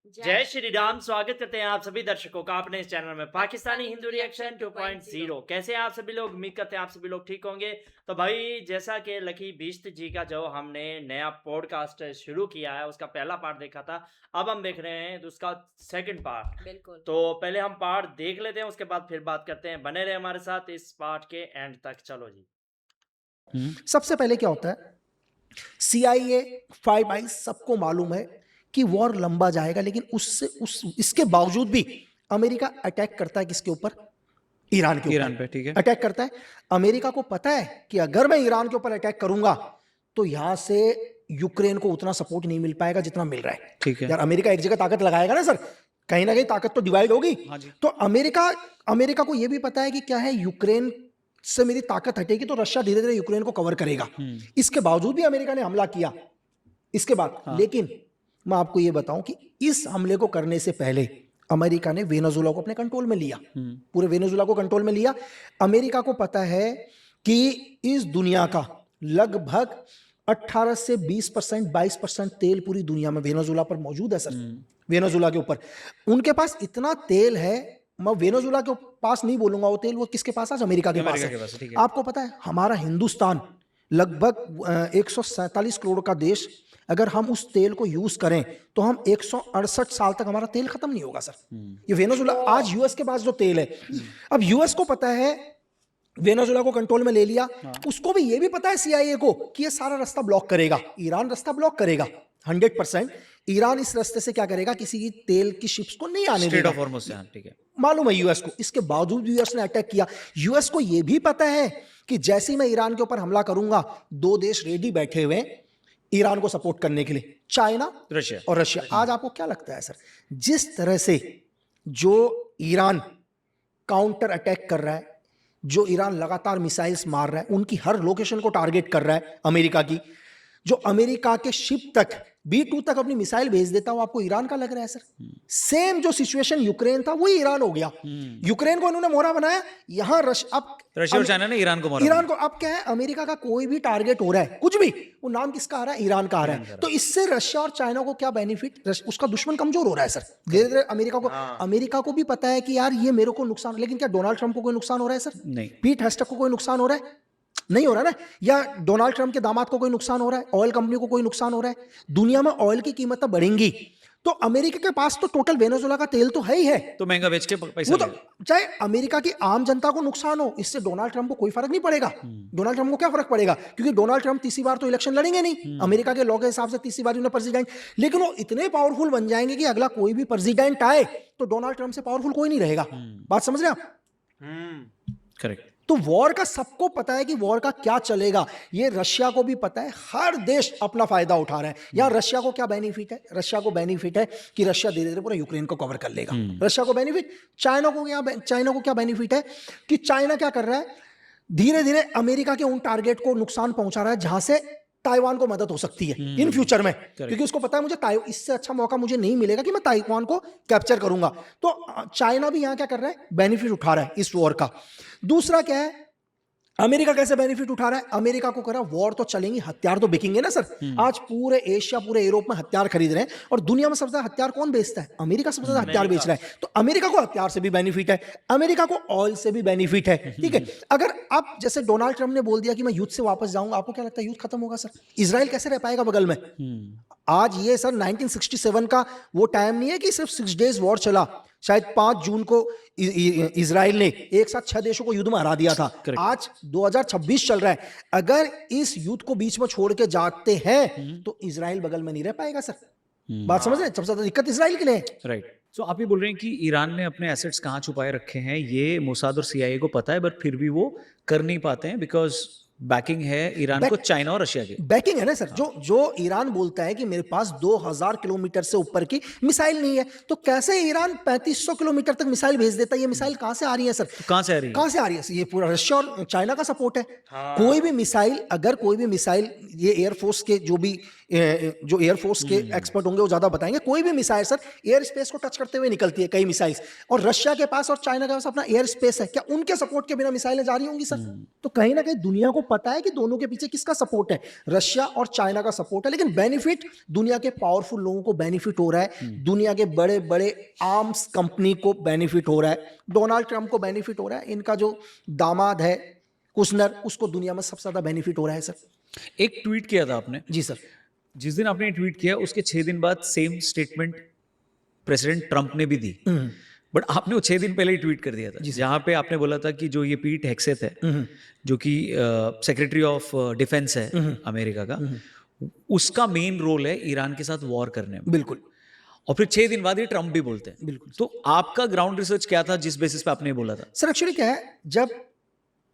जय श्री राम। स्वागत करते हैं आप सभी दर्शकों का अपने इस चैनल में पाकिस्तानी हिंदू रिएक्शन 2.0। कैसे हैं आप सभी लोग? उम्मीद करते हैं आप सभी लोग ठीक होंगे। तो भाई जैसा कि लकी बीस्ट जी का जो हमने नया पॉडकास्ट शुरू किया है उसका पहला पार्ट देखा था, अब हम देख रहे हैं उसका सेकंड पार्ट। बिल्कुल। तो पहले हम पार्ट देख लेते हैं, उसके बाद फिर बात करते हैं। बने रहे हमारे साथ इस पार्ट के एंड तक। चलो जी। सबसे पहले क्या होता है, CIA, फाइव आइज सबको मालूम है कि वॉर लंबा जाएगा, लेकिन इसके बावजूद भी अमेरिका अटैक करता है किसके ऊपर? ईरान के ईरान ऊपर पे, ठीक है। अटैक करता है। अमेरिका को पता है कि अगर मैं ईरान के ऊपर अटैक करूंगा तो यहां से यूक्रेन को उतना सपोर्ट नहीं मिल पाएगा जितना मिल रहा है। ठीक है। यार अमेरिका एक जगह ताकत लगाएगा ना सर, कहीं ना कहीं ताकत तो डिवाइड होगी। हाँ जी। तो अमेरिका को यह भी पता है कि क्या है, यूक्रेन से मेरी ताकत हटेगी तो रशिया धीरे धीरे यूक्रेन को कवर करेगा। इसके बावजूद भी अमेरिका ने हमला किया इसके बाद। हाँ। लेकिन मैं आपको यह बताऊं कि इस हमले को करने से पहले अमेरिका ने वेनेजुएला को अपने कंट्रोल में लिया, पूरे वेनेजुएला को कंट्रोल में लिया। अमेरिका को पता है कि इस दुनिया का लगभग 18 से 20%, 22% तेल पूरी दुनिया में वेनेजुएला पर मौजूद है सर। वेनेजुएला के ऊपर उनके पास इतना तेल है। मैं वेनेजुएला के पास नहीं बोलूंगा वो तेल, वो किसके पास है? अमेरिका के पास है। ठीक है। आपको पता है हमारा हिंदुस्तान लगभग 147 करोड़ का देश, अगर हम उस तेल को यूज करें तो हम 168 साल तक हमारा तेल खत्म नहीं होगा सर। ये वेनेजुएला आज यूएस के पास जो तेल है, अब यूएस को पता है, वेनेजुएला को कंट्रोल में ले लिया। उसको भी ये भी पता है CIA को कि ये सारा रास्ता ब्लॉक करेगा, ईरान रास्ता ब्लॉक करेगा 100%। ईरान इस रास्ते से क्या करेगा, किसी की तेल की शिप्स को नहीं आने स्ट्रेट देगा। ऑफ हॉर्मुज से, हाँ, ठीक है। मालूम है यूएस को। इसके बावजूद यूएस ने अटैक किया। यूएस को यह भी पता है कि जैसे ही मैं ईरान के ऊपर हमला करूंगा, दो देश रेडी बैठे हुए ईरान को सपोर्ट करने के लिए, चाइना रशिया और रशिया। आज आपको क्या लगता है सर, जिस तरह से जो ईरान काउंटर अटैक कर रहा है, जो ईरान लगातार मिसाइल्स मार रहा है, उनकी हर लोकेशन को टारगेट कर रहा है अमेरिका की, जो अमेरिका के शिप तक B2 तक अपनी मिसाइल भेज देता हो, आपको ईरान का लग रहा है सर? सेम जो सिचुएशन यूक्रेन था वही ईरान हो गया। यूक्रेन को इन्होंने मोहरा बनाया, यहां रशिया और चाइना ने ईरान को ईरान को। अब क्या है, अमेरिका का कोई भी टारगेट हो रहा है, कुछ भी, वो नाम किसका आ रहा है? ईरान का आ रहा है। तो इससे रशिया और चाइना को क्या बेनिफिट? उसका दुश्मन कमजोर हो रहा है सर धीरे धीरे। अमेरिका को भी पता है कि यार ये मेरे को नुकसान, लेकिन क्या डोनाल्ड ट्रंप को कोई नुकसान हो रहा है सर? नहीं। पीट हेस्टक को कोई नुकसान हो रहा है? नहीं हो रहा ना। या डोनाल्ड ट्रंप के दामाद को कोई नुकसान हो रहा है? ऑयल कंपनी को कोई नुकसान हो रहा है? दुनिया में ऑयल की कीमतें बढ़ेंगी तो अमेरिका के पास तो टोटल वेनेजुएला का तेल तो है ही है, तो महंगा बेच के पैसा वो तो चाहे अमेरिका की आम जनता को नुकसान हो, इससे डोनाल्ड ट्रंप को कोई फर्क नहीं पड़ेगा। डोनाल्ड ट्रंप को क्या फर्क पड़ेगा, क्योंकि डोनाल्ड ट्रंप तीसरी बार तो इलेक्शन लड़ेंगे नहीं। अमेरिका के लॉ के हिसाब से तीसरी बार उन्हें प्रेसिडेंट, लेकिन वो इतने पावरफुल बन जाएंगे कि अगला कोई भी प्रेसिडेंट आए तो डोनाल्ड ट्रंप से पावरफुल कोई नहीं रहेगा। बात समझ रहे हैं आप? करेक्ट। तो वॉर का सबको पता है कि वॉर का क्या चलेगा, ये रशिया को भी पता है। हर देश अपना फायदा उठा रहा है। यहां रशिया को क्या बेनिफिट है? रशिया को बेनिफिट है कि रशिया धीरे धीरे पूरा यूक्रेन को कवर कर लेगा। रशिया को बेनिफिट। चाइना को क्या बेनिफिट है कि चाइना क्या कर रहा है, धीरे धीरे अमेरिका के उन टारगेट को नुकसान पहुंचा रहा है जहां से ताइवान को मदद हो सकती है इन फ्यूचर में, क्योंकि उसको पता है मुझे इससे अच्छा मौका मुझे नहीं मिलेगा कि मैं ताइवान को कैप्चर करूंगा। तो चाइना भी यहां क्या कर रहा है, बेनिफिट उठा रहा है इस वॉर का। दूसरा क्या है, अमेरिका कैसे बेनिफिट उठा रहा है? अमेरिका को करा वॉर तो चलेंगी, हथियार तो बिकेंगे ना सर। आज पूरे एशिया, पूरे यूरोप में हथियार खरीद रहे हैं, और दुनिया में सबसे ज्यादा हथियार कौन बेचता है? अमेरिका सबसे ज्यादा हथियार बेच रहा है। तो अमेरिका को हथियार से भी बेनिफिट है, अमेरिका को ऑयल से भी बेनिफिट है। ठीक है, अगर आप जैसे डोनाल्ड ट्रंप ने बोल दिया कि मैं युद्ध से वापस जाऊंगा, आपको क्या लगता है युद्ध खत्म होगा सर? इजराइल कैसे रह पाएगा बगल में? आज ये सर 1967 का वो टाइम नहीं है कि सिर्फ 6 डेज वॉर चला। शायद 5 जून को इजराइल ने एक साथ 6 देशों को युद्ध में हरा दिया था। आज 2026 चल रहा है। अगर इस युद्ध को बीच में छोड़ के जाते हैं तो इजराइल बगल में नहीं रह पाएगा सर। बात समझ रहे हैं? सबसे ज्यादा दिक्कत इजराइल के लिए है। राइट। सो आप ही बोल रहे हैं कि ईरान ने अपने एसेट्स कहाँ छुपाए रखे हैं, ये मोसाद और CIA को पता है, बट फिर भी वो कर नहीं पाते हैं बिकॉज बैकिंग है ईरान को चाइना और रशिया की। बैकिंग है ना सर। जो ईरान बोलता है कि मेरे पास 2000 किलोमीटर से ऊपर की मिसाइल नहीं है, तो कैसे ईरान 3500 किलोमीटर तक मिसाइल भेज देता है? ये मिसाइल कहां से आ रही है सर? कहां से आ रही है? कहां से आ रही है? ये पूरा रशिया और चाइना का सपोर्ट है। कोई भी मिसाइल, अगर कोई भी मिसाइल, ये एयरफोर्स के जो एयरफोर्स के एक्सपर्ट होंगे वो ज्यादा बताएंगे, कोई भी मिसाइल सर एयर स्पेस को टच करते हुए निकलती है, कई मिसाइल्स। और रशिया के पास और चाइना के पास अपना एयर स्पेस है, क्या उनके सपोर्ट के बिना मिसाइलें जा रही होंगी सर? तो कहीं ना कहीं दुनिया को पता है कि दोनों के पीछे किसका सपोर्ट है, रशिया और चाइना का सपोर्ट है, लेकिन बेनिफिट दुनिया के पावरफुल लोगों को बेनिफिट हो रहा है, दुनिया के बड़े बड़े आर्म्स कंपनी को बेनिफिट हो रहा है, डोनाल्ड ट्रंप को बेनिफिट हो रहा है, इनका जो दामाद है कुशनर उसको दुनिया में सबसे ज्यादा बेनिफिट हो रहा है सर। एक ट्वीट किया था आपने, जी सर। जिस दिन आपने ट्वीट किया उसके 6 दिन बाद सेम स्टेटमेंट प्रेसिडेंट ट्रंप ने भी दी, बट आपने वो 6 दिन पहले ही ट्वीट कर दिया था, जहां पे आपने बोला था कि जो ये पीट हेक्सेथ है, जो कि सेक्रेटरी ऑफ डिफेंस है अमेरिका का, उसका मेन रोल है ईरान के साथ वॉर करने में। बिल्कुल। और फिर 6 दिन बाद ये ट्रंप भी बोलते हैं। बिल्कुल। तो आपका ग्राउंड रिसर्च क्या था जिस बेसिस पे आपने ये बोला था? सर एक्चुअली क्या है, जब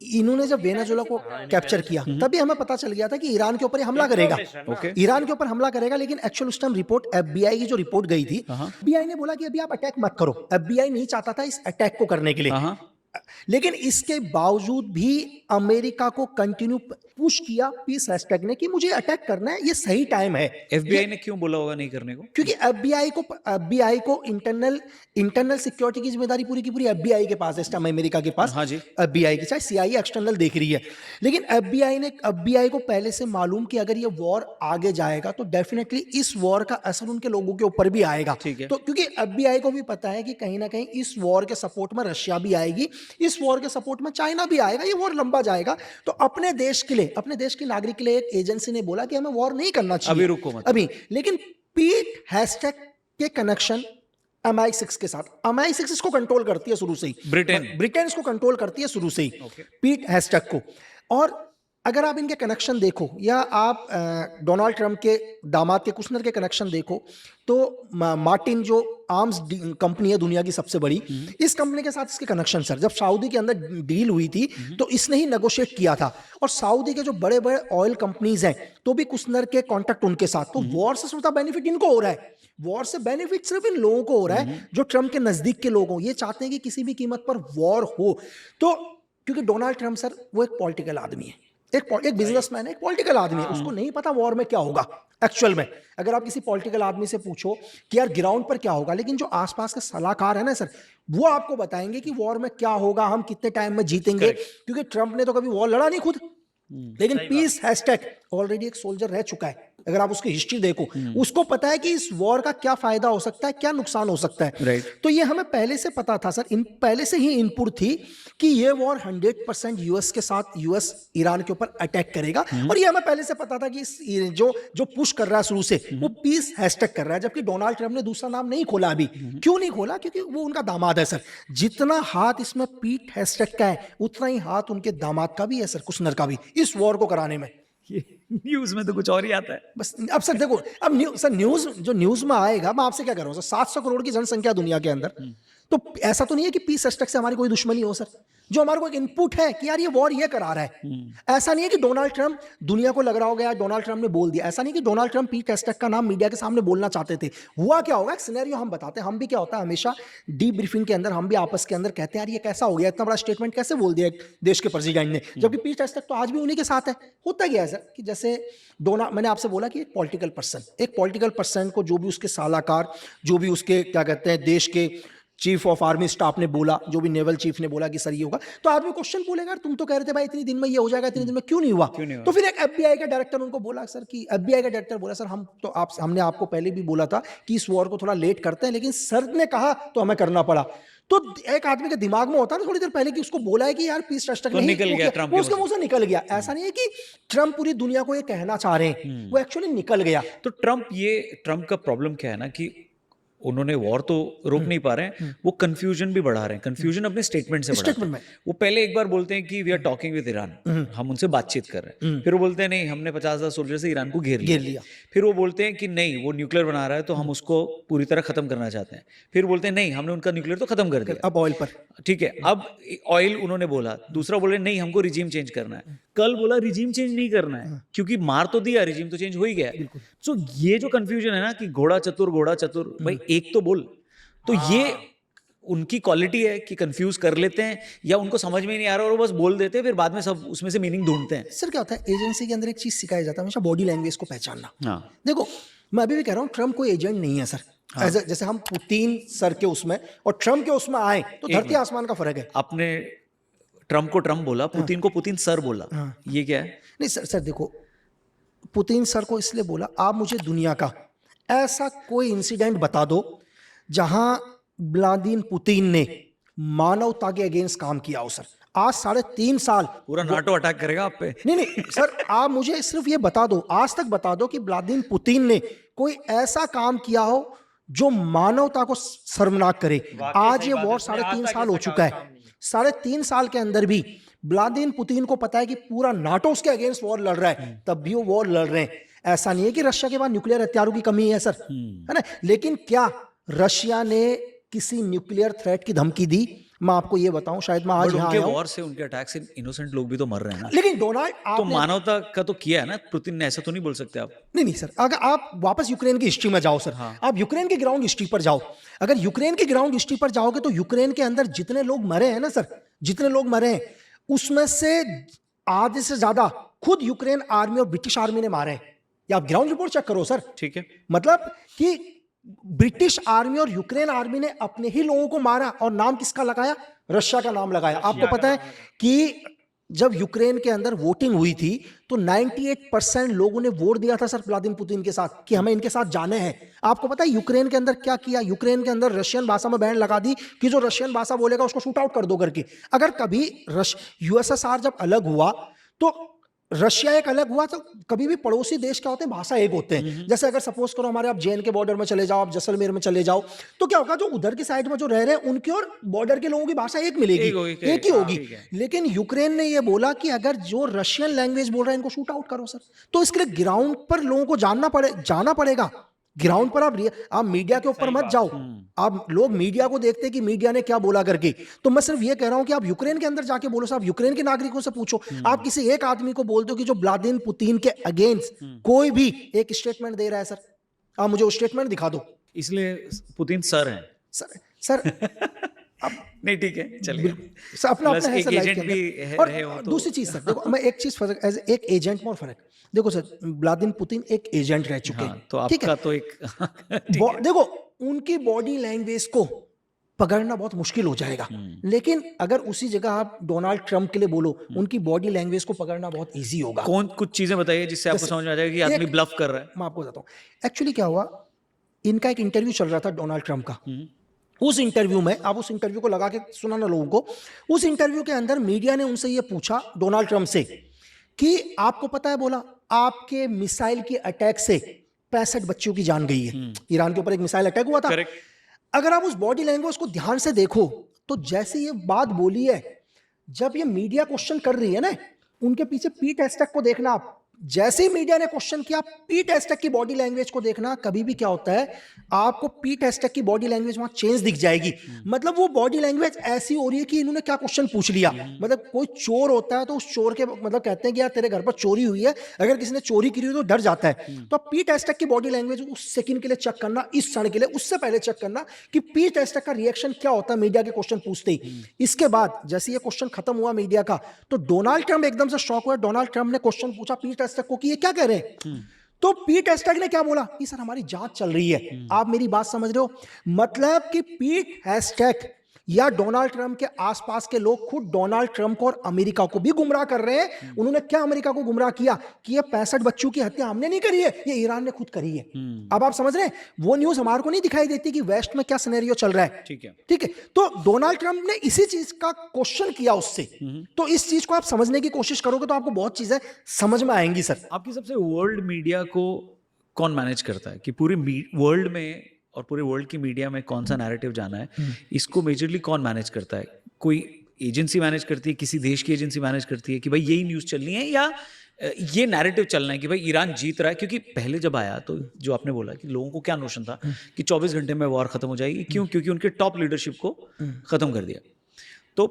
इन्होंने जब वेनेजुएला को कैप्चर किया तभी हमें पता चल गया था कि ईरान के ऊपर ये हमला करेगा। ओके। ईरान के ऊपर हमला करेगा, लेकिन एक्चुअल उस टाइम रिपोर्ट एफबीआई की जो रिपोर्ट गई थी, एफबीआई ने बोला कि अभी आप अटैक मत करो। एफबीआई नहीं चाहता था इस अटैक को करने के लिए, लेकिन इसके बावजूद भी अमेरिका को कंटिन्यू पुश किया पीस हैशटैग ने कि मुझे अटैक करना है, ये सही टाइम है। एफबीआई ने क्यों बोला होगा नहीं करने को? क्योंकि एफबीआई को इंटरनल सिक्योरिटी की जिम्मेदारी पूरी की पूरी एफबीआई के पास है इस टाइम, अमेरिका के पास। हाँ जी। एफबीआई की, चाहे सीआईए एक्सटर्नल देख रही है, लेकिन एफबीआई को पहले से मालूम कि अगर ये वॉर आगे जाएगा तो डेफिनेटली इस वॉर का असर उनके लोगों के ऊपर भी आएगा। ठीक है। तो क्योंकि एफबीआई को भी पता है कि कहीं ना कहीं इस वॉर के सपोर्ट में रशिया भी आएगी, इस वॉर के सपोर्ट में चाइना भी आएगा, ये वॉर लंबा जाएगा। तो अपने देश के लिए, अपने देश के नागरिक के लिए एक एजेंसी ने बोला कि हमें वॉर नहीं करना चाहिए अभी, रुको मत अभी। लेकिन पीट हैशटैग के कनेक्शन MI6 के साथ, MI6 इसको कंट्रोल करती है शुरू से ही, ब्रिटेन इसको कंट्रोल करती है शुरू से ही, पीट हैशटैग को। और अगर आप इनके कनेक्शन देखो या आप डोनाल्ड ट्रंप के दामाद के कुशनर के कनेक्शन देखो, तो मार्टिन जो आर्म्स कंपनी है दुनिया की सबसे बड़ी, इस कंपनी के साथ इसके कनेक्शन सर, जब सऊदी के अंदर डील हुई थी तो इसने ही नेगोशिएट किया था। और सऊदी के जो बड़े बड़े ऑयल कंपनीज हैं तो भी कुशनर के कॉन्टेक्ट उनके साथ। तो वॉर से सबसे बेनिफिट इनको हो रहा है, वॉर से बेनिफिट सिर्फ इन लोगों को हो रहा है जो ट्रंप के नजदीक के लोग हों। ये चाहते हैं कि किसी भी कीमत पर वॉर हो। तो क्योंकि डोनाल्ड ट्रंप सर वो एक पॉलिटिकल आदमी है, एक बिजनेसमैन है, एक पॉलिटिकल आदमी है, उसको नहीं पता वॉर में क्या होगा एक्चुअल में। अगर आप किसी पॉलिटिकल आदमी से पूछो कि यार ग्राउंड पर क्या होगा, लेकिन जो आसपास के सलाहकार है ना सर, वो आपको बताएंगे कि वॉर में क्या होगा, हम कितने टाइम में जीतेंगे। क्योंकि ट्रंप ने तो कभी वॉर लड़ा नहीं खुद, लेकिन पीस हैशटैग ऑलरेडी एक सोल्जर रह चुका है। अगर आप उसकी हिस्ट्री देखो, उसको पता है कि इस वॉर का क्या फायदा हो सकता है, क्या नुकसान हो सकता है। तो ये हमें पहले से पता था सर, पहले से ही इनपुट थी कि ये वॉर 100% यूएस के साथ, यूएस ईरान के ऊपर अटैक करेगा। और ये हमें पहले से पता था कि जो पुश कर रहा है शुरू से, वो पीस हैशटैग कर रहा है। जबकि डोनाल्ड ट्रंप ने दूसरा नाम नहीं खोला अभी। क्यों नहीं खोला? क्योंकि वो उनका दामाद है सर। जितना हाथ इसमें पीट हैशटैग का है, उतना ही हाथ उनके दामाद का भी है सर, कुशनर का भी, इस वॉर को कराने में। न्यूज में तो कुछ और ही आता है बस। अब सर देखो, अब न्यूज में आएगा, मैं आपसे क्या कर रहा हूँ सर, 700 करोड़ की जनसंख्या दुनिया के अंदर, तो ऐसा तो नहीं है कि पीस हैशटैग से हमारी कोई दुश्मनी हो सर। जो हमारे को एक इनपुट है कि यार ये वॉर ये करा रहा है। ऐसा नहीं है कि डोनाल्ड ट्रंप, दुनिया को लग रहा होगा यार डोनाल्ड ट्रंप ने बोल दिया, ऐसा नहीं कि डोनाल्ड ट्रंप पीट हैशटैग का नाम मीडिया के सामने बोलना चाहते थे। हुआ क्या होगा, एक सिनेरियो हम बताते हैं। हम भी क्या होता है हमेशा डी ब्रीफिंग के अंदर, हम भी आपस के अंदर कहते हैं यार ये कैसा हो गया, इतना बड़ा स्टेटमेंट कैसे बोल दिया एक देश के प्रेसिडेंट ने, जबकि पीट हैशटैग तो आज भी उन्हीं के साथ है। होता गया है सर कि जैसे मैंने आपसे बोला कि एक पॉलिटिकल पर्सन को, जो भी उसके सलाहकार, जो भी उसके क्या कहते हैं देश के चीफ ऑफ आर्मी स्टाफ ने बोला, जो भी नेवल चीफ ने बोला कि सर ये होगा, तो आदमी क्वेश्चन बोलेगा, तुम तो कह रहे थे भाई इतनी दिन में ये हो जाएगा, इतनी दिन में क्यों नहीं हुआ? तो फिर एक एफबीआई का डायरेक्टर उनको बोला सर कि, एफबीआई का डायरेक्टर बोला सर हमने आपको पहले भी बोला था कि इस वॉर को थोड़ा लेट करते हैं, लेकिन सर ने कहा तो हमें करना पड़ा। तो एक आदमी के दिमाग में होता है ना थोड़ी देर पहले कि उसको बोला है कि यार पीस हैशटैग नहीं, निकल गया, ट्रंप वो उसके मुंह से निकल गया। ऐसा नहीं है कि ट्रंप पूरी दुनिया को ये कहना चाह रहे हैं, वो एक्चुअली निकल गया। तो ट्रंप का प्रॉब्लम क्या है ना कि उन्होंने वॉर तो रोक नहीं पा रहे हैं, वो कंफ्यूजन भी बढ़ा रहे हैं। कंफ्यूजन अपने स्टेटमेंट से बढ़ाते हैं। वो पहले एक बार बोलते हैं कि we are talking with Iran, हम उनसे बातचीत कर रहे हैं। फिर वो बोलते हैं नहीं, हमने 50,000 सोल्जर से ईरान को घेर लिया। फिर वो बोलते हैं कि नहीं, वो न्यूक्लियर बना रहा है तो हम उसको पूरी तरह खत्म करना चाहते हैं। फिर बोलते हैं नहीं, हमने उनका न्यूक्लियर तो खत्म कर दिया, अब ऑयल पर। ठीक है, अब ऑयल उन्होंने बोला। दूसरा बोले नहीं, हमको रिजीम चेंज करना है। कल बोला रिजीम चेंज नहीं करना है, क्योंकि मार तो दिया, रिजीम तो चेंज हो ही गया। सो ये जो कंफ्यूजन है ना कि घोड़ा चतुर, भाई एक तो बोल। तो ये उनकी क्वालिटी है कि कंफ्यूज कर लेते हैं, या उनको समझ में नहीं आ रहा और वो बस बोल देते हैं, फिर बाद में सब उसमें से मीनिंग ढूंढते हैं। सर क्या होता है, एजेंसी के अंदर एक चीज सिखाया जाता है हमेशा, बॉडी लैंग्वेज को पहचानना। हाँ। देखो मैं अभी भी कह रहा हूँ, ट्रंप कोई एजेंट नहीं है सर। हाँ। जैसे हम पुतिन सर के उसमें और ट्रंप के उसमें आए तो धरती आसमान का फर्क है। अपने ट्रम्प को ट्रम्प बोला, पुतिन को पुतिन सर बोला, ये क्या है? नहीं सर देखो, पुतिन सर को इसलिए बोला, आप मुझे दुनिया का ऐसा कोई इंसिडेंट बता दो जहां व्लादिमीर पुतिन ने मानवता के अगेंस्ट काम किया हो सर। आज 3.5 साल पूरा नाटो अटैक करेगा आप पे। नहीं सर, आप मुझे सिर्फ ये बता दो, आज तक बता दो कि व्लादिमीर पुतिन ने कोई ऐसा काम किया हो जो मानवता को शर्मनाक करे। आज ये वॉर 3.5 साल हो चुका है, 3.5 साल के अंदर भी व्लादिमीर पुतिन को पता है कि पूरा नाटो उसके अगेंस्ट वॉर लड़ रहा है, तब भी वो वॉर लड़ रहे हैं। ऐसा नहीं है कि रशिया के पास न्यूक्लियर हथियारों की कमी है सर, है ना, लेकिन क्या रशिया ने किसी न्यूक्लियर थ्रेट की धमकी दी? मैं आपको ये बताऊं, शायद मैं आज यहाँ उनके आया हूं, वॉर से, उनके अटैक से इनोसेंट लोग भी तो मर रहे हैं ना। लेकिन डोनाल्ड तो मानवता का तो किया है ना पुतिन ने, ऐसा तो नहीं बोल सकते आप। नहीं सर, अगर आप वापस यूक्रेन की हिस्ट्री में जाओ सर, आप यूक्रेन की ग्राउंड हिस्ट्री पर जाओ। अगर यूक्रेन की ग्राउंड हिस्ट्री पर जाओगे तो यूक्रेन के अंदर जितने लोग मरे हैं ना सर, जितने लोग मरे हैं उसमें से आधे से ज्यादा खुद यूक्रेन आर्मी और ब्रिटिश आर्मी ने मारे हैं। या आप ग्राउंड रिपोर्ट चेक करो सर। ठीक है, मतलब कि ब्रिटिश आर्मी और यूक्रेन आर्मी ने अपने ही लोगों को मारा, और नाम किसका लगाया? रशिया का नाम लगाया। आपको पता है कि जब यूक्रेन के अंदर वोटिंग हुई थी तो 98% लोगों ने वोट दिया था सर व्लादिमीर पुतिन के साथ कि हमें इनके साथ जाने हैं। आपको पता है यूक्रेन के अंदर क्या किया? यूक्रेन के अंदर रशियन भाषा में बैन लगा दी कि जो रशियन भाषा बोलेगा उसको शूट आउट कर दो करके। अगर कभी यूएसएसआर जब अलग हुआ तो रशिया एक अलग हुआ, तो कभी भी पड़ोसी देश क्या होते हैं, भाषा एक होते हैं। जैसे अगर सपोज करो हमारे आप जेएन के बॉर्डर में चले जाओ, आप जैसलमेर में चले जाओ, तो क्या होगा, जो उधर की साइड में जो रह रहे हैं उनकी और बॉर्डर के लोगों की भाषा एक मिलेगी, एक ही होगी। लेकिन यूक्रेन ने ये बोला कि अगर जो रशियन लैंग्वेज बोल रहे हैं इनको शूट आउट करो सर। तो इसके लिए ग्राउंड पर लोगों को जाना पड़ेगा। ग्राउंड पर आप मीडिया के ऊपर मत जाओ। आप लोग मीडिया को देखते हैं कि मीडिया ने क्या बोला करके। तो मैं सिर्फ ये कह रहा हूं कि आप यूक्रेन के अंदर जाके बोलो, आप यूक्रेन के नागरिकों से पूछो। आप किसी एक आदमी को बोल दो कि जो व्लादिमीर पुतिन के अगेंस्ट कोई भी एक स्टेटमेंट दे रहा है सर, आप मुझे वो स्टेटमेंट दिखा दो। इसलिए पुतिन सर हैं सर नहीं ठीक है, चलिए। अपना Plus एक लाइफ एजेंट के भी अंदर। रहे हो और तो दूसरी चीज सर देखो, मैं एक चीज फर्क, एज एक एजेंट में और फर्क देखो सर, व्लादिमीर पुतिन एक एजेंट रह चुके हैं, तो ठीक है? आपका तो एक देखो उनकी बॉडी लैंग्वेज को पकड़ना बहुत मुश्किल हो जाएगा, लेकिन अगर उसी जगह आप डोनाल्ड ट्रंप के लिए बोलो, उनकी बॉडी लैंग्वेज को पकड़ना बहुत इजी होगा। कौन कुछ चीजें बताइए जिससे आपको समझ में आ जाएगा कि आदमी ब्लफ कर रहा है। मैं आपको बताता हूँ एक्चुअली क्या हुआ। इनका एक इंटरव्यू चल रहा था डोनाल्ड ट्रंप का। उस इंटरव्यू में, आप उस इंटरव्यू को लगा के सुनाना लोगों को, उस इंटरव्यू के अंदर मीडिया ने उनसे ये पूछा डोनाल्ड ट्रंप से कि आपको पता है, बोला आपके मिसाइल के अटैक से 65 बच्चों की जान गई है। ईरान के ऊपर एक मिसाइल अटैक हुआ था। अगर आप उस बॉडी लैंग्वेज को ध्यान से देखो तो जैसे ये बात बोली है, जब ये मीडिया क्वेश्चन कर रही है ना, उनके पीछे पीट हेस्टेक को देखना आप। जैसे ही मीडिया ने क्वेश्चन किया, पीट हेस्टेक की बॉडी लैंग्वेज को देखना। कभी भी क्या होता है, आपको पीट हेस्टेक की बॉडी लैंग्वेज वहां चेंज दिख जाएगी। मतलब वो बॉडी लैंग्वेज ऐसी हो रही है कि इन्होंने क्या क्वेश्चन पूछ लिया। मतलब कोई चोर होता है तो उस चोर के मतलब कहते हैं कि यार तेरे घर पर चोरी हुई है, अगर किसी ने चोरी की हुई तो डर जाता है। तो आप पीट हेस्टेक की बॉडी लैंग्वेज उस सेकंड के लिए चेक करना, इस क्षण के लिए, उससे पहले चेक करना कि पीट हेस्टेक का रिएक्शन क्या होता है मीडिया के क्वेश्चन पूछते ही। इसके बाद जैसे ये क्वेश्चन खत्म हुआ मीडिया का, तो डोनाल्ड ट्रंप एकदम से शॉक हुआ। डोनाल्ड ट्रंप ने क्वेश्चन पूछा पीट हेस्टेक को कि ये क्या कह रहे हैं। तो पीट हेस्टेक ने क्या बोला कि सर हमारी जांच चल रही है। आप मेरी बात समझ रहे हो? मतलब कि पीट हेस्टेक या डोनाल्ड ट्रंप के आसपास के लोग खुद डोनाल्ड ट्रंप को और अमेरिका को भी गुमराह कर रहे हैं। उन्होंने क्या अमेरिका को गुमराह किया कि ये 65 बच्चों की हत्या हमने नहीं करी है, ये ईरान ने खुद करी है। अब आप समझ रहे हैं, वो न्यूज हमारे को नहीं दिखाई देती कि वेस्ट में क्या सिनेरियो चल रहा है। ठीक है, ठीक है। तो डोनाल्ड ट्रंप ने इसी चीज का क्वेश्चन किया उससे। तो इस चीज को आप समझने की कोशिश करोगे तो आपको बहुत चीजें समझ में आएंगी सर। आपकी सबसे वर्ल्ड मीडिया को कौन मैनेज करता है कि पूरे वर्ल्ड में और पूरे वर्ल्ड की मीडिया में कौन सा नैरेटिव जाना है, इसको मेजरली कौन मैनेज करता है? कोई एजेंसी मैनेज करती है, किसी देश की एजेंसी मैनेज करती है कि भाई यही न्यूज़ चलनी है, या ये नैरेटिव चलना है कि भाई ईरान जीत रहा है? क्योंकि पहले जब आया तो जो आपने बोला कि लोगों को क्या नोशन था कि 24 घंटे में वॉर खत्म हो जाएगी। क्यों? क्योंकि उनके टॉप लीडरशिप को खत्म कर दिया। तो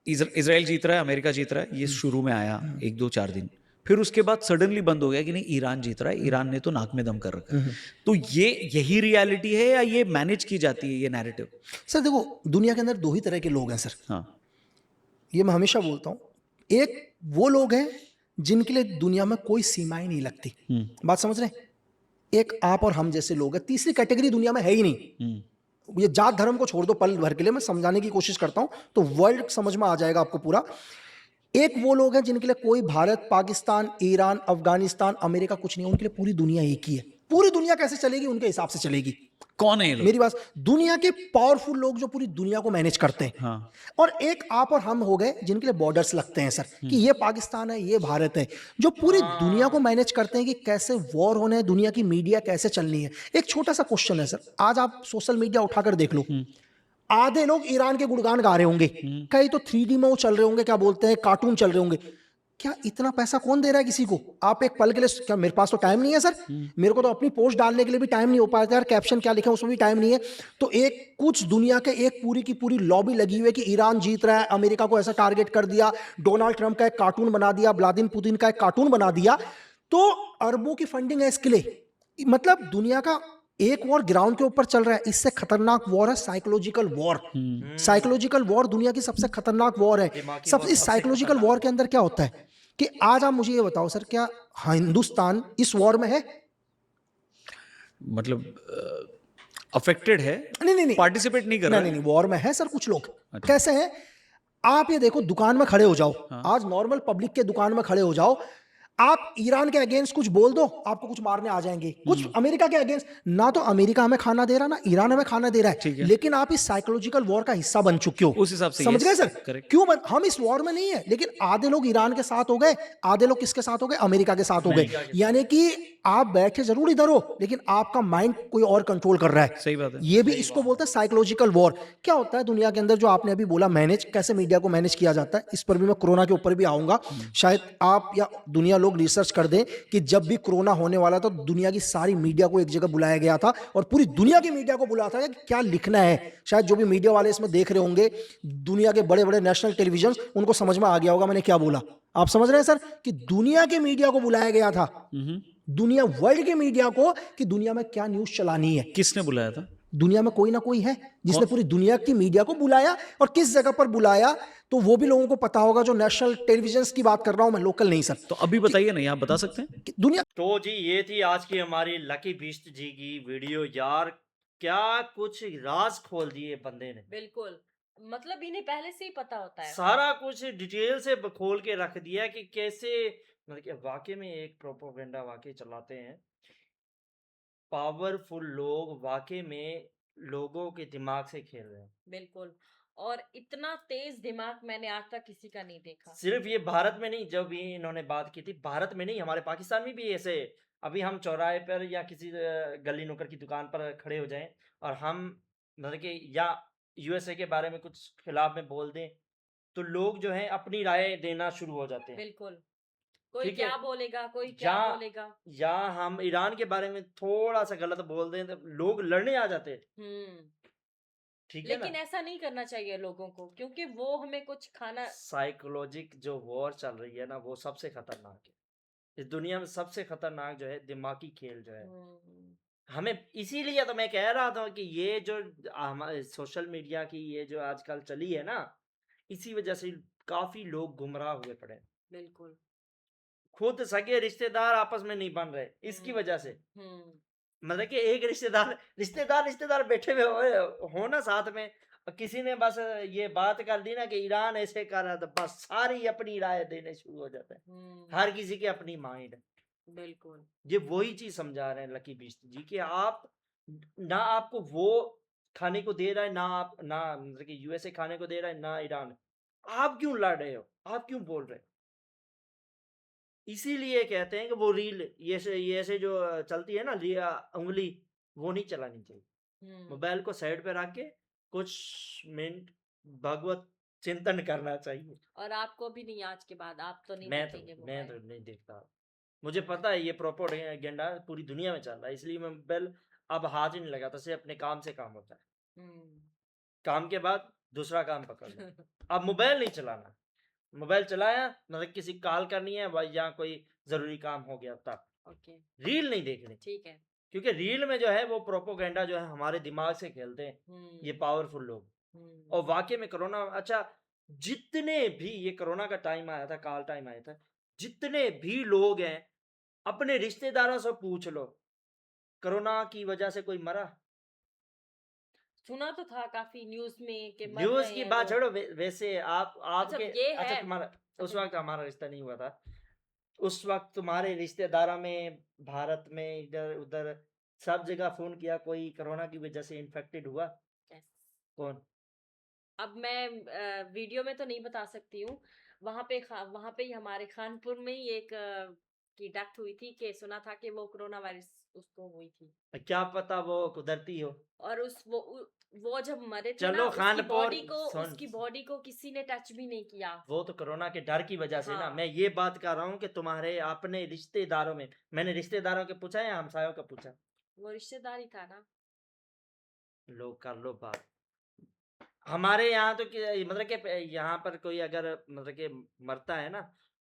इजराइल जीत रहा है, अमेरिका जीत रहा है, ये शुरू में आया 1-2-4 दिन, फिर उसके बाद सडनली बंद हो गया कि नहीं ईरान जीत रहा है, ईरान ने तो नाक में दम कर रखा है। तो ये यही रियलिटी है या ये मैनेज की जाती है ये नैरेटिव? सर देखो, दुनिया के अंदर दो ही तरह के लोग हैं सर। हाँ, ये मैं हमेशा बोलता हूँ। एक वो लोग हैं जिनके लिए दुनिया में कोई सीमाएं नहीं लगती। बात समझ रहे हैं? एक आप और हम जैसे लोग हैं। तीसरी कैटेगरी दुनिया में है ही नहीं। ये जात धर्म को छोड़ दो पल भर के लिए, मैं समझाने की कोशिश करता हूं तो वर्ल्ड समझ में आ जाएगा आपको पूरा। एक वो लोग हैं जिनके लिए कोई भारत, पाकिस्तान, ईरान, अफगानिस्तान, अमेरिका कुछ नहीं है, उनके लिए पूरी दुनिया एक ही है। पूरी दुनिया कैसे चलेगी, उनके हिसाब से चलेगी। कौन है ये लोग? मेरी बात, दुनिया के पावरफुल लोग जो पूरी दुनिया को मैनेज करते हैं। हाँ। और एक आप और हम हो गए जिनके लिए बॉर्डर्स लगते हैं सर, कि ये पाकिस्तान है, ये भारत है, जो पूरी दुनिया को मैनेज करते हैं कि कैसे वॉर होने हैं, दुनिया की मीडिया कैसे चलनी है। एक छोटा सा क्वेश्चन है सर, आज आप सोशल मीडिया उठाकर देख लो, आधे लोग ईरान के गुणगान गा रहे होंगे, कई तो 3D में वो चल रहे होंगे, क्या बोलते हैं, कार्टून चल रहे होंगे। क्या इतना पैसा कौन दे रहा है किसी को? आप एक पल के लिए, क्या मेरे पास तो टाइम नहीं है सर, मेरे को तो अपनी पोस्ट डालने के लिए भी टाइम नहीं हो पाता यार, कैप्शन क्या लिखा उसमें भी टाइम नहीं है। तो एक कुछ दुनिया के एक पूरी की पूरी लॉबी लगी हुई है कि ईरान जीत रहा है, अमेरिका को ऐसा टारगेट कर दिया, डोनाल्ड ट्रंप का एक कार्टून बना दिया, व्लादिमीर पुतिन का एक कार्टून बना दिया, तो अरबों की फंडिंग है इसके लिए। मतलब दुनिया का एक वॉर ग्राउंड के ऊपर चल रहा है, इससे खतरनाक वॉर है साइकोलॉजिकल वॉर। साइकोलॉजिकल वॉर दुनिया की सबसे खतरनाक वॉर है। दिमागी सब वॉर इस सबसे साइकोलॉजिकल खतरनाक वॉर के अंदर क्या होता है कि आज आप मुझे ये बताओ सर, क्या हिंदुस्तान इस वॉर में है? मतलब अफेक्टेड है, नहीं नहीं नहीं, पार्टिसिपेट नहीं कर नहीं रहा नहीं है। नहीं, वॉर में है सर कुछ लोग। अच्छा। कैसे हैं? आप ये देखो, दुकान में खड़े हो जाओ, आज नॉर्मल पब्लिक के दुकान में खड़े हो जाओ, आप ईरान के अगेंस्ट कुछ बोल दो, आपको कुछ मारने आ जाएंगे। कुछ अमेरिका के अगेंस्ट, ना तो अमेरिका हमें खाना दे रहा, ना ईरान हमें खाना दे रहा ठीक है, है। लेकिन आप इस साइकोलॉजिकल वॉर का हिस्सा बन चुके हो। उस हिसाब से समझ yes, गए सर? correct। क्यों हम इस वॉर में नहीं है, लेकिन आधे लोग ईरान के साथ हो गए, आधे लोग किसके साथ हो गए, अमेरिका के साथ हो गए। यानी कि आप बैठे जरूर इधर हो, लेकिन आपका माइंड कोई और कंट्रोल कर रहा है। सही बात है। ये भी इसको बोलते हैं साइकोलॉजिकल वॉर। क्या होता है दुनिया के अंदर, जो आपने अभी बोला मैनेज, कैसे मीडिया को मैनेज किया जाता है, इस पर भी मैं कोरोना के ऊपर भी आऊंगा। शायद आप या दुनिया लोग रिसर्च कर दें कि जब भी कोरोना होने वाला था तो दुनिया की सारी मीडिया को एक जगह बुलाया गया था और पूरी दुनिया की मीडिया को बुलाया था कि क्या लिखना है। शायद जो भी मीडिया वाले इसमें देख रहे होंगे, दुनिया के बड़े बड़े नेशनल टेलीविजन, उनको समझ में आ गया होगा मैंने क्या बोला। आप समझ रहे हैं सर कि दुनिया के मीडिया को बुलाया गया था, दुनिया वर्ल्ड के मीडिया को, कि दुनिया में क्या न्यूज चलानी है। किसने बुलाया था? दुनिया में कोई ना कोई है जिसने पूरी दुनिया की मीडिया को बुलाया, और किस जगह पर बुलाया तो वो भी लोगों को पता होगा। जो नेशनल टेलीविजन की बात कर रहा हूं मैं, लोकल नहीं सर। तो अभी बताइए ना, आप बता सकते हैं? कि दुनिया तो जी ये थी आज की हमारी लकी बीस्ट जी की वीडियो। यार क्या कुछ राज खोल दिए बंदे ने, बिल्कुल, मतलब इन्हें पहले से ही पता होता है। सारा कुछ डिटेल से खोल के रख दिया कि कैसे, मतलब कि वाकई में एक प्रोपोगेंडा वाकई चलाते हैं पावरफुल लोग, वाकई में लोगों के दिमाग से खेल रहे हैं। बिल्कुल, और इतना तेज दिमाग मैंने आज तक किसी का नहीं देखा। सिर्फ ये भारत में नहीं, जब ये इन्होंने बात की थी, भारत में नहीं, हमारे पाकिस्तान में भी ऐसे। अभी हम चौराहे पर या किसी गली नुक्कड़ की दुकान पर खड़े हो जाएं और हम मतलब कि या यूएसए के बारे में कुछ खिलाफ में बोल दें, तो लोग जो हैं अपनी राय देना शुरू हो जाते हैं। बिल्कुल, कोई ठीक है, क्या बोलेगा, कोई क्या या बोलेगा। या हम ईरान के बारे में थोड़ा सा गलत बोल दें तो लोग लड़ने आ जाते हैं। हम्म, ठीक है ना? लेकिन ऐसा नहीं करना चाहिए लोगों को, क्योंकि वो हमें कुछ खाना। साइकोलॉजिक जो वॉर चल रही है ना, वो सबसे खतरनाक है इस दुनिया में। सबसे खतरनाक जो है दिमागी खेल जो है, हमें इसीलिए तो मैं कह रहा था कि ये जो हमारे सोशल मीडिया की ये जो आजकल चली है ना, इसी वजह से काफी लोग गुमराह हुए पड़े। बिल्कुल, खुद सगे रिश्तेदार आपस में नहीं बन रहे इसकी वजह से। मतलब कि एक रिश्तेदार बैठे हुए हो ना साथ में, और किसी ने बस ये बात कर दी ना कि ईरान ऐसे कर रहा था, बस सारी अपनी राय देने शुरू हो जाते हैं। हर किसी की अपनी माइंड। बिल्कुल, ये वही चीज समझा रहे हैं लकी बीस्ट जी कि आप ना, आपको वो खाने को दे रहा है, ना आप, ना मतलब कि यूएसए खाने को दे रहा है, ना ईरान, आप क्यों लड़ रहे हो, आप क्यों बोल रहे हो? इसीलिए कहते हैं कि वो रील ये ऐसे जो चलती है ना, उंगली, वो नहीं चलानी चाहिए। मोबाइल को साइड पे रख के कुछ मिनट भगवत चिंतन करना चाहिए। और आपको भी नहीं, आज के बाद आप तो नहीं देखेंगे मैं मोबाइल। तो नहीं देखता। मुझे पता है ये प्रोपेगेंडा पूरी दुनिया में चल रहा है, इसलिए मैं मोबाइल अब हाथ ही नहीं लगाता। सिर्फ अपने काम से काम होता है, काम के बाद दूसरा काम पकड़ लो। अब मोबाइल नहीं चलाना। मोबाइल चलाया मतलब किसी कॉल करनी है भाई, या कोई जरूरी काम हो गया तब। ओके, रील नहीं देखनी, ठीक है। क्योंकि रील में जो है वो प्रोपोगेंडा जो है हमारे दिमाग से खेलते हैं ये पावरफुल लोग। और वाकई में कोरोना, अच्छा जितने भी ये कोरोना का टाइम आया था, काल टाइम आया था, जितने भी लोग हैं अपने रिश्तेदारों से पूछ लो, कोरोना की वजह से कोई मरा? सुना तो था काफी न्यूज में कि मर न्यूज रहे की हैं बात वो। छोड़ो, वैसे आप अच्छा आपके ये अच्छा है। तुम्हारा उस अच्छा वक्त हमारा रिश्ता नहीं हुआ था, उस वक्त तुम्हारे रिश्तेदारों में भारत में इधर उधर सब जगह फोन किया, कोई कोरोना की वजह से इन्फेक्टेड हुआ? yes। कौन? अब मैं वीडियो में तो नहीं बता सकती हूँ। वहां पे ही हमारे कानपुर में ही एक की डेथ हुई थी, कि सुना था कि वो कोरोना वायरस उसको हुई थी। क्या पता वो कुदरती हो। और वो जब मरे थे ना, चलो खानपुर सुन, उसकी बॉडी को किसी ने टच भी नहीं किया। वो तो कोरोना के डर की वजह से ना, हाँ। मैं ये बात कर रहा हूँ कि तुम्हारे अपने रिश्तेदारों में, मैंने रिश्तेदारों के पूछा या हमसायों का पूछा? वो रिश्तेदार ही था ना। लो कर लो बात। हमारे यहाँ तो मतलब कि यहाँ पर कोई अगर मतलब कि मरता है ना,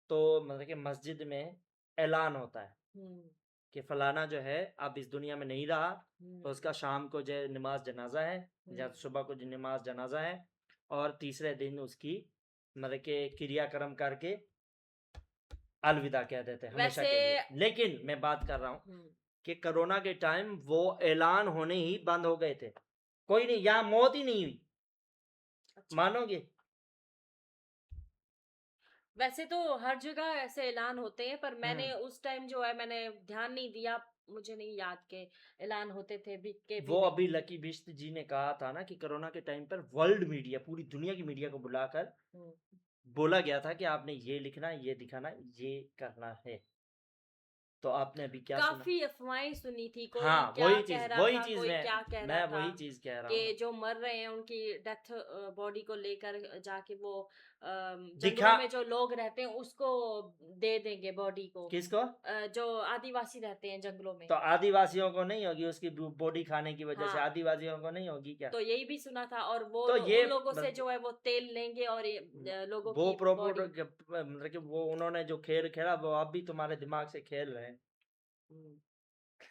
तो मतलब कि मस्जिद में ऐलान होता है हम्म कि फलाना जो है अब इस दुनिया में नहीं रहा, तो हम्म उसका शाम को जो है नमाज जनाजा है, या हम्म। सुबह को जो नमाज जनाजा है, और तीसरे दिन उसकी मतलब कि क्रियाक्रम करके अलविदा कह देते हैं हमेशा वैसे के लिए। लेकिन मैं बात कर रहा हूँ हम्म, कि कोरोना के टाइम वो ऐलान होने ही बंद हो गए थे, कोई नहीं, यहाँ मौत ही नहीं हुई, अच्छा। मानोगे? वैसे तो हर जगह ऐसे ऐलान होते हैं, पर मैंने हम्म। उस टाइम जो है मैंने ध्यान नहीं दिया। मुझे नहीं याद के ऐलान होते थे भी के भी वो नहीं। अभी लकी बिश्त जी ने कहा था ना कि कोरोना के टाइम पर वर्ल्ड मीडिया, पूरी दुनिया की मीडिया को बुलाकर हम्म। बोला गया था कि आपने ये लिखना, ये दिखाना, ये करना है। तो आपने अभी क्या सुना? काफी अफवाहें सुनी थी, कोई हाँ, क्या कह रहा वही था, चीज कोई क्या कह रहा मैं था वही चीज कह रहा कि हूँ। जो मर रहे हैं उनकी डेथ बॉडी को लेकर जाके वो दिखा जंगलों में जो लोग रहते हैं उसको दे देंगे बॉडी को। किसको? जो आदिवासी रहते हैं जंगलों में। तो आदिवासियों को नहीं होगी, उसकी बॉडी खाने की वजह से हाँ, आदिवासियों को नहीं होगी क्या? तो यही भी सुना था। और तो ये उन लोगों से जो है वो तेल लेंगे और लोगों वो की प्रोपोट बॉडी। मतलब कि वो उन्होंने जो खेल खेला वो अब भी तुम्हारे दिमाग से खेल रहे हैं।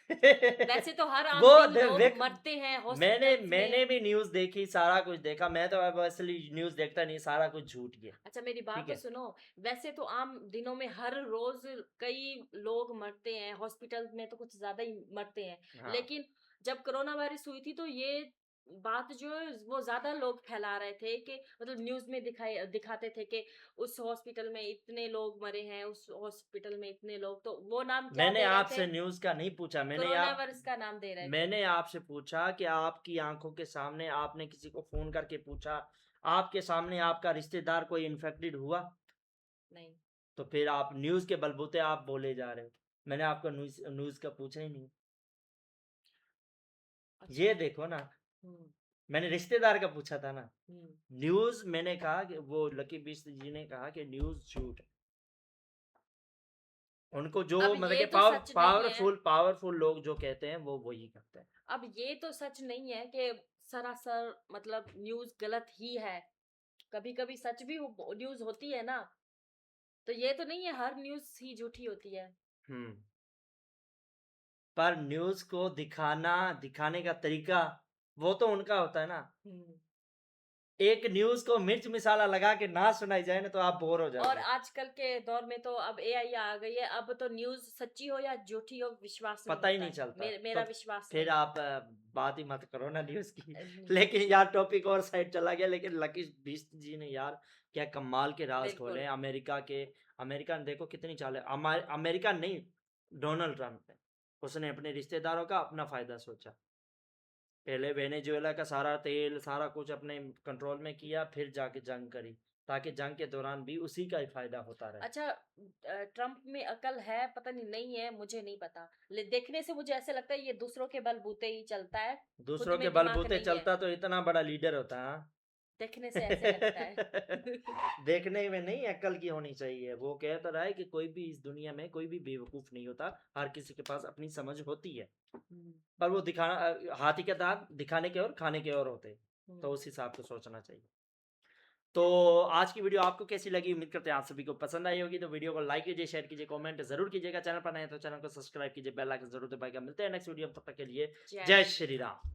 वैसे तो हर आम वो दिन लोग देख, मरते हैं मैंने हॉस्पिटल्स मैंने में। भी न्यूज देखी, सारा कुछ देखा, मैं तो अब असली न्यूज देखता नहीं, सारा कुछ झूठ ही है। अच्छा मेरी बात ठीक तो है। सुनो। वैसे तो आम दिनों में हर रोज कई लोग मरते हैं, हॉस्पिटल में तो कुछ ज्यादा ही मरते हैं। हाँ, लेकिन जब कोरोना वायरस हुई थी तो ये बात जो है वो ज्यादा लोग फैला रहे थे, कि मतलब न्यूज में दिखाते थे कि उस हॉस्पिटल में इतने लोग मरे हैं, उस हॉस्पिटल में इतने लोग, तो वो नाम क्या मैंने दे रहे आपसे थे? न्यूज का नहीं पूछा, कोरोना वायरस का नाम दे रहे थे। मैंने आपसे पूछा कि आपकी आंखों के सामने आपने किसी को फोन करके पूछा, आपके सामने आपका रिश्तेदार कोई इन्फेक्टेड हुआ? नहीं। तो फिर आप न्यूज के बलबूते आप बोले जा रहे हो। मैंने आपको न्यूज न्यूज का पूछा ही नहीं। अच्छा। ये देखो ना, हम्म मैंने रिश्तेदार का पूछा था ना। हम्म। न्यूज मैंने कहा कि वो लकी बिश्त जी ने कहा कि न्यूज झूठ है। उनको जो अब मतलब ये कि तो सच नहीं है। पावरफुल लोग जो कहते हैं वो वही करते हैं। अब ये तो सच नहीं है कि सरासर मतलब न्यूज गलत ही है। कभी कभी सच भी न्यूज होती है ना। तो ये तो नहीं है हर न्यूज ही झूठी होती है। हम्म। पर न्यूज को दिखाने का तरीका वो तो उनका होता है ना। हम्म। एक न्यूज को मिर्च मसाला लगा के ना सुनाई जाए ना तो आप बोर हो और जाओगे। आजकल के दौर में तो अब एआई आ गई है, अब तो न्यूज सच्ची हो या झूठी हो विश्वास नहीं पता ही होता नहीं है। चलता। मेरा तो विश्वास फिर नहीं। आप बात ही मत करो ना न्यूज की। नहीं। लेकिन यार टॉपिक और साइड चला गया, लेकिन लकी बिश्त जी ने यार क्या कमाल के राज खोले बिल्कुल। हैं अमेरिका के। अमेरिका ने देखो कितनी चाले, अमेरिका नहीं, डोनाल्ड ट्रंप ने, उसने अपने रिश्तेदारों का अपना फायदा सोचा। पहले वेनेजुएला का सारा तेल सारा कुछ अपने कंट्रोल में किया, फिर जाके जंग करी, ताकि जंग के दौरान भी उसी का ही फायदा होता रहे। अच्छा ट्रम्प में अकल है पता नहीं, नहीं है मुझे नहीं पता। देखने से मुझे ऐसे लगता है ये दूसरों के बलबूते ही चलता है। खुद दूसरों के में दिमाग बलबूते नहीं है। चलता तो इतना बड़ा लीडर होता है। देखने से ऐसे लगता है। देखने में नहीं, अक्ल की होनी चाहिए। वो कह तो रहा है कि कोई भी इस दुनिया में कोई भी बेवकूफ नहीं होता, हर किसी के पास अपनी समझ होती है। पर वो दिखाना, हाथी के दांत दिखाने के और खाने के और होते हैं, तो उस हिसाब से सोचना चाहिए। तो आज की वीडियो आपको कैसी लगी, उम्मीद करते हैं आप सभी को पसंद आई होगी। तो वीडियो को लाइक कीजिए, शेयर कीजिए, कमेंट जरूर कीजिएगा। चैनल पर नए हैं तो चैनल को सब्सक्राइब कीजिए, बेल आइकन जरूर दबाइएगा। मिलते हैं नेक्स्ट वीडियो, तब तक के लिए जय श्री राम।